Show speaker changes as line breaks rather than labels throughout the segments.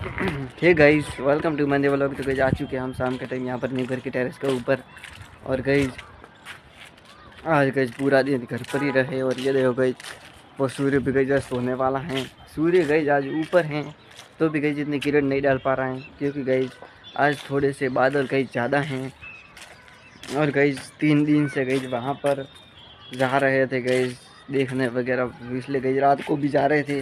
Hey guys, welcome to Monday vlog. तो guys आ चुके हैं हम शाम के टाइम यहाँ पर नहीं घर के टेरेस के ऊपर। और गाइस आज गाइस पूरा दिन घर पर ही रहे। और ये देखो गाइस वो सूर्य भी गाइस अस्त होने वाला है। सूर्य गाइस आज ऊपर हैं तो भी गाइस इतनी किरण नहीं डाल पा रहा है क्योंकि गाइस आज थोड़े से बादल गाइस ज़्यादा हैं। और गाइस 3 दिन से गाइस वहाँ पर जा रहे थे गाइस देखने वगैरह, इसलिए गाइस रात को भी जा रहे थे।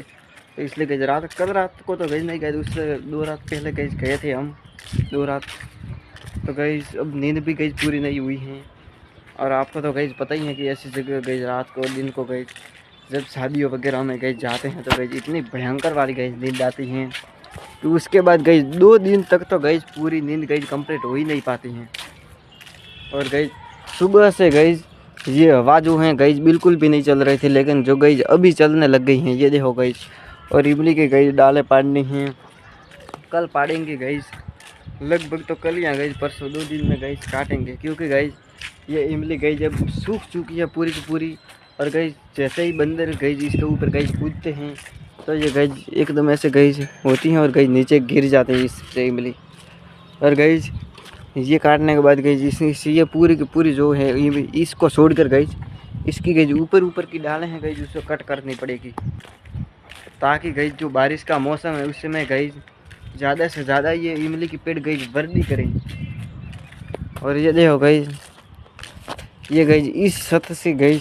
तो इसलिए गई कल रात को तो गई नहीं गए, उससे 2 रात पहले गई गए थे हम 2 रात। तो गई अब नींद भी गई पूरी नहीं हुई है। और आपको तो गई पता ही है कि ऐसी जगह गई रात को दिन को गई जब शादियों वगैरह में गई जाते हैं तो गई इतनी भयंकर वाली गई नींद आती हैं। तो उसके बाद गई 2 दिन तक तो गई पूरी नींद गई कंप्लीट हो ही नहीं पाती हैं। और गई सुबह से गई ये हवा जो है गई बिल्कुल भी नहीं चल रही थी, लेकिन जो गई अभी चलने लग गई हैं। ये देखो गई और इमली के गई डाले पाड़नी हैं, कल पाड़ेंगे गई। लगभग तो कल ही आ गई, परसों 2 दिन में गई काटेंगे क्योंकि गई ये इमली गई जब सूख चुकी है पूरी की पूरी। और गई जैसे ही बंदर गई इसके ऊपर गई कूदते हैं तो ये गई एकदम ऐसे गई होती हैं और गई नीचे गिर जाते हैं इससे इमली। और गई ये काटने के बाद गई इसी ये पूरी की पूरी जो है इसको छोड़कर गई इसकी गई ऊपर ऊपर की डालें हैं गई उसको कट करनी पड़ेगी, ताकि गई जो बारिश का मौसम है उस समय गई ज़्यादा से ज़्यादा ये इमली की पेड़ गई वृद्धि करें। और ये देखो गई ये गई इस छत से गई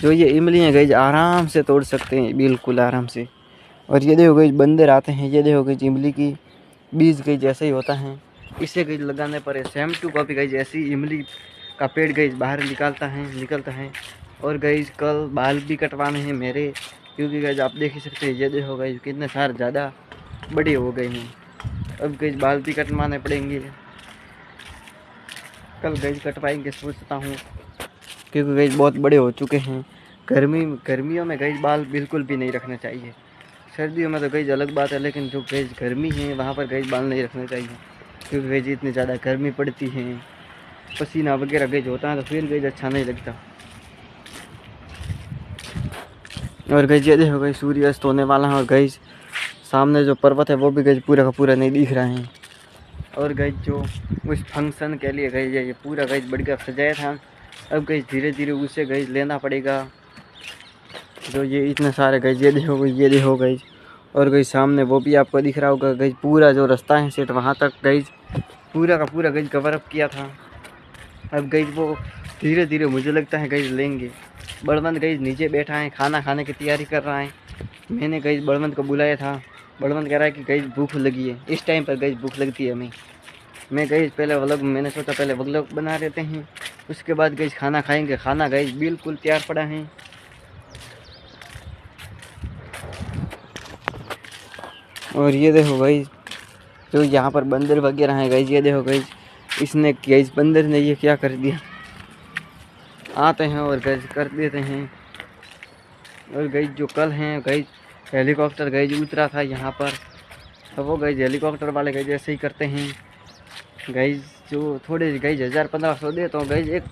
जो ये इमली है गई आराम से तोड़ सकते हैं, बिल्कुल आराम से। और ये देखो गई बंदर आते हैं, ये देखो गई इमली की बीज गई जैसे ही होता है इसे गई लगाने पर सेम टू कॉपी गई जैसी इमली का पेड़ गई बाहर निकलता है। और गई कल बाल भी कटवाने हैं मेरे, क्योंकि गई आप देख ही सकते हैं ये देखो गई कितने सारे ज़्यादा बड़े हो गए हैं। अब गई बाल भी कटवाने पड़ेंगे, कल गई कटवाएंगे सोचता हूँ, क्योंकि गई बहुत बड़े हो चुके हैं। गर्मियों में गई बाल बिल्कुल भी नहीं रखना चाहिए, सर्दियों में तो गई अलग बात है, लेकिन जो गई गर्मी है वहाँ पर गई बाल नहीं रखना चाहिए क्योंकि गई इतनी ज़्यादा गर्मी पड़ती है, पसीना वगैरह गई होता है तो फिर गई अच्छा नहीं लगता। और गई ये देखो गई सूर्य अस्त होने वाला है और गई सामने जो पर्वत है वो भी गई पूरा का पूरा नहीं दिख रहा है। और गई जो उस फंक्शन के लिए गई ये पूरा गई बढ़िया सजाया था, अब गई धीरे धीरे उसे गई लेना पड़ेगा जो ये इतने सारे गई ये देखो गई। और गई सामने वो भी आपको दिख रहा होगा गई पूरा जो रास्ता है सेट वहाँ तक गई पूरा का पूरा गई कवर अप किया था। अब गई वो धीरे धीरे मुझे लगता है गई लेंगे। बड़वंत गई नीचे बैठा है खाना खाने की तैयारी कर रहा है। मैंने गई बड़वंत को बुलाया था, बड़वंत कह रहा है कि गई भूख लगी है, इस टाइम पर गई भूख लगती है हमें। मैं गई पहले व्लॉग मैंने सोचा पहले व्लॉग बना लेते हैं उसके बाद गई खाना खाएंगे। खाना गई बिल्कुल तैयार पड़ा है। और ये देखो गई जो यहाँ पर बंदर वगैरह हैं गई, ये देखो गई इसने गई बंदर ने ये क्या कर दिया, आते हैं और गई कर देते हैं। और गई जो कल हैं गई हेलीकॉप्टर गई उतरा था यहाँ पर, तो वो गई हेलीकॉप्टर वाले गई जैसे ही करते हैं गई जो थोड़े गई 1000-1500 दे तो गई एक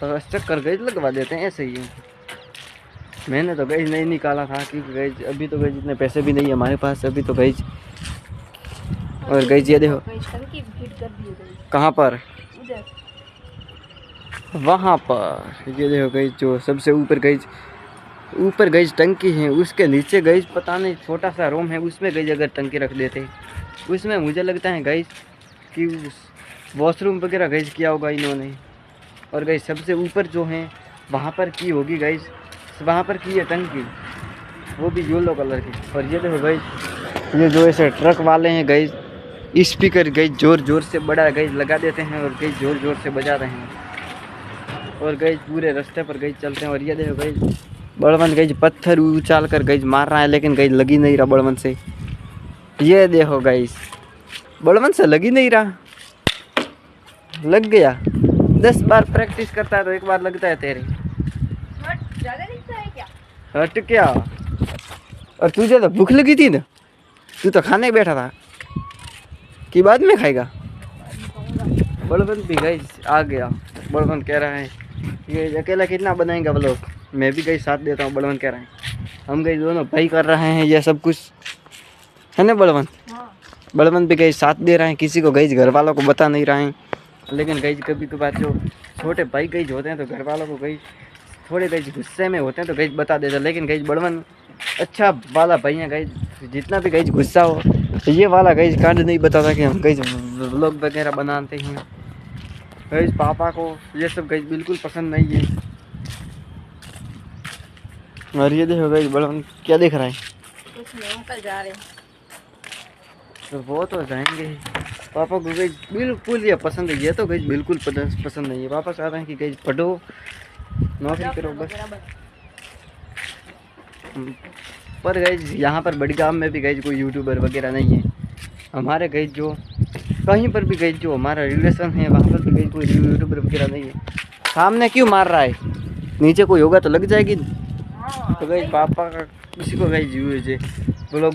चक्कर गई लगवा देते हैं ऐसे ही। मैंने तो गई नहीं निकाला था क्योंकि गई अभी तो गई जितने पैसे भी नहीं है हमारे पास अभी तो गई। और गई ये देखो कहाँ पर, वहाँ पर ये देखो गई जो सबसे ऊपर गई टंकी है उसके नीचे गई पता नहीं छोटा सा रूम है उसमें गई अगर टंकी रख देते उसमें मुझे लगता है गई कि वॉशरूम वगैरह गई किया होगा इन्होंने। और गई सबसे ऊपर जो है वहाँ पर की होगी गई, वहाँ पर की है टंकी वो भी येलो कलर की। और ये देखो गई ये जो ऐसे ट्रक वाले हैं गई स्पीकर गई जोर जोर से बड़ा गई लगा देते हैं और गई जोर जोर से बजा रहे हैं और गई पूरे रास्ते पर गई चलते हैं। और ये देखो गई बड़वंत गई पत्थर उछाल कर गई मार रहा है लेकिन गई लगी नहीं रहा बड़वंत से। ये देखो गई बड़वंत से लगी नहीं रहा, लग गया 10 बार प्रैक्टिस करता है तो एक बार लगता है तेरे।
ज़्यादा दिखता है क्या?
हट क्या, और तुझे तो भूख लगी थी ना, तू तो खाने बैठा था कि बाद में खाएगा। बड़वंत भी गई आ गया, बड़वंत कह रहा है ये अकेला कितना बनाएगा व्लॉग, मैं भी गई साथ देता हूँ। बड़वंत कह रहा है हम गई दोनों भाई कर रहे हैं ये सब कुछ है ना बड़वंत।
हाँ।
बड़वन भी गई साथ दे रहे हैं, किसी को गई घर वालों को बता नहीं रहे हैं। लेकिन गई कभी कभार जो छोटे भाई गई होते हैं तो घर वालों को गई थोड़े गई गुस्से में होते हैं तो गई बता देते हैं। लेकिन गई बड़वन अच्छा वाला भाई है, गई जितना भी गई गुस्सा हो तो ये वाला गई कांड नहीं बताता कि हम गई व्लॉग वगैरह बनाते हैं। गई पापा को ये सब गई बिल्कुल पसंद नहीं है। और ये देखो गई बड़वन क्या देख रहा है,
कुछ नहीं, अंकल जा रहे हैं।
तो वो तो जाएंगे ही। पापा को गई बिल्कुल ये पसंद है, ये तो गई बिल्कुल पसंद नहीं है। पापा चाहते हैं कि गई पढ़ो नौकरी करो बस। पर गई यहाँ पर बड़ी गांव में भी गई कोई यूट्यूबर वगैरह नहीं है। हमारे गई जो कहीं पर भी गई जो हमारा रिलेशन है वहाँ पर भी गई कोई यूट्यूबर वगैरह नहीं है। सामने क्यों मार रहा है, नीचे कोई होगा तो लग जाएगी। तो गई पापा का किसी को गई यूज है, वो लोग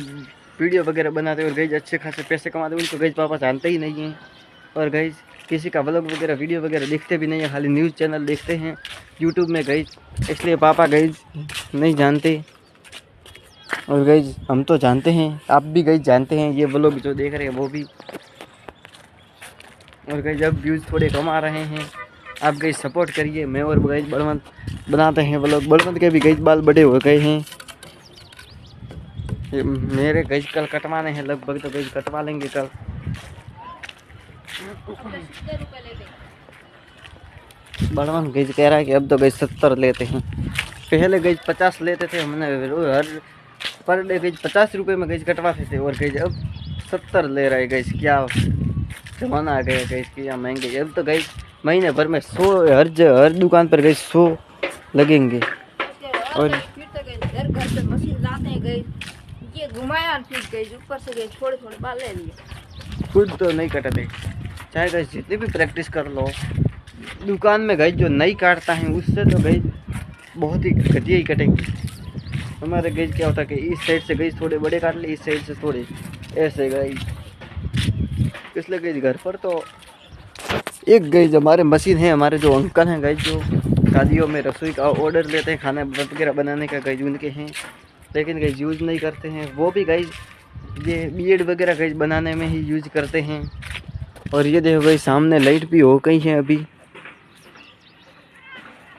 वीडियो वगैरह बनाते और गई अच्छे खासे पैसे कमाते, उनको गई पापा जानते ही नहीं हैं। और गई किसी का व्लॉग वगैरह वीडियो वगैरह देखते भी नहीं है, खाली न्यूज़ चैनल देखते हैं यूट्यूब में गई, इसलिए पापा गई नहीं जानते। और गई हम तो जानते हैं, आप भी गई जानते हैं, ये व्लॉग जो देख रहे हैं वो भी। और गई जब व्यूज़ थोड़े कम आ रहे हैं आप गई सपोर्ट करिए। मैं और गई बड़वंत बनाते हैं व्लॉग। बड़वंत के भी गई बाल बड़े हो गए हैं, मेरे गई कल कटवाने हैं लगभग, तो गई कटवा लेंगे कल।
70 रुपए लेते।
बड़वन गई कह रहा है कि अब तो गई 70 लेते हैं, पहले गई 50 लेते थे हमने, हर पर डे गई 50 रुपये में गई कटवाते थे। और गई अब 70 ले रहे गई, क्या जमाना आ गया गई, क्या महंगे। अब तो गई महीने भर में 100 हर दुकान पर गई 100 लगेंगे। और
फिर तो गई घर घर पे मशीन लाते हैं गई, ये घुमाया और फिर गई ऊपर से गई थोड़े थोड़े बाल ले लिए।
खुद तो नहीं कटते, चाहे गई जितनी भी प्रैक्टिस कर लो, दुकान में गई जो नहीं काटता है उससे तो गई बहुत ही घटिया ही कटेंगे। हमारे गई क्या होता है कि इस साइड से गई थोड़े बड़े काट ले, इस साइड से थोड़े ऐसे गई, इसलिए गई घर पर तो एक गई हमारे मशीन है, हमारे जो अंकल हैं गई जो शादियों में रसोई का ऑर्डर लेते हैं खाना वगैरह बनाने का गई उनके हैं, लेकिन गई यूज़ नहीं करते हैं। वो भी गई ये बीएड वगैरह गई बनाने में ही यूज करते हैं। और ये देखो गई सामने लाइट भी हो गई है अभी,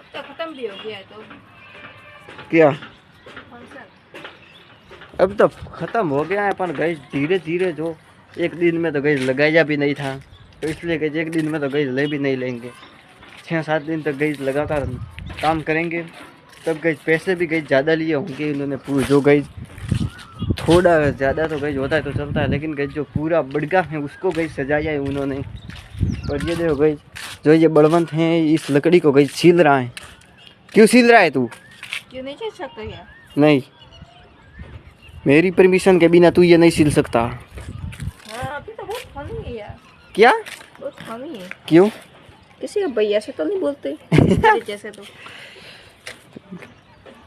तो खत्म भी हो गया है तो
क्या
फंक्शन।
अब तो ख़त्म हो गया है, पर गई धीरे धीरे जो एक दिन में तो गई लगाया भी नहीं था, तो इसलिए गई एक दिन में तो गई ले भी नहीं लेंगे, 6-7 दिन तक गई लगातार काम करेंगे, तब गई पैसे भी गई ज़्यादा लिए होंगे उन्होंने। जो गई थोड़ा ज़्यादा तो गई होता है तो चलता है, लेकिन गई जो पूरा बड़गा है उसको गई सजाया है उन्होंने। और ये देखो गई जो ये बड़वंत हैं इस लकड़ी को गई छील रहा है। क्यों छील रहा है तू?
क्यों नहीं चल सकता यार?
नहीं, मेरी परमिशन के बिना तू ये नहीं छील सकता।
हाँ अभी तो बहुत फनी है यार।
क्या
बहुत फनी है।
क्यों?
किसी का भैया से तो नहीं बोलते मेरे जैसे तो।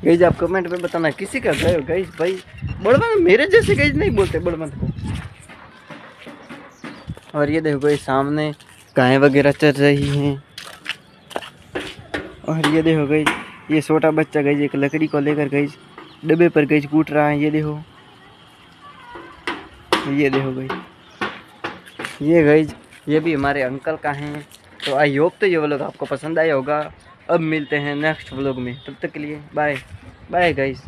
गई आप कमेंट में बताना किसी का गए गई भाई बड़वन मेरे जैसे गई नहीं बोलते बड़वन को। और ये देखो गई सामने गायें वगैरह चल रही हैं। और ये देखो गई ये छोटा बच्चा गई एक लकड़ी को लेकर गई डब्बे पर गई कूट रहा है। ये देखो गई ये गई ये भी हमारे अंकल का हैं। तो आई होप तो ये व्लॉग आपको पसंद आया होगा। अब मिलते हैं नेक्स्ट व्लॉग में, तब तक के लिए बाय बाय गाइस।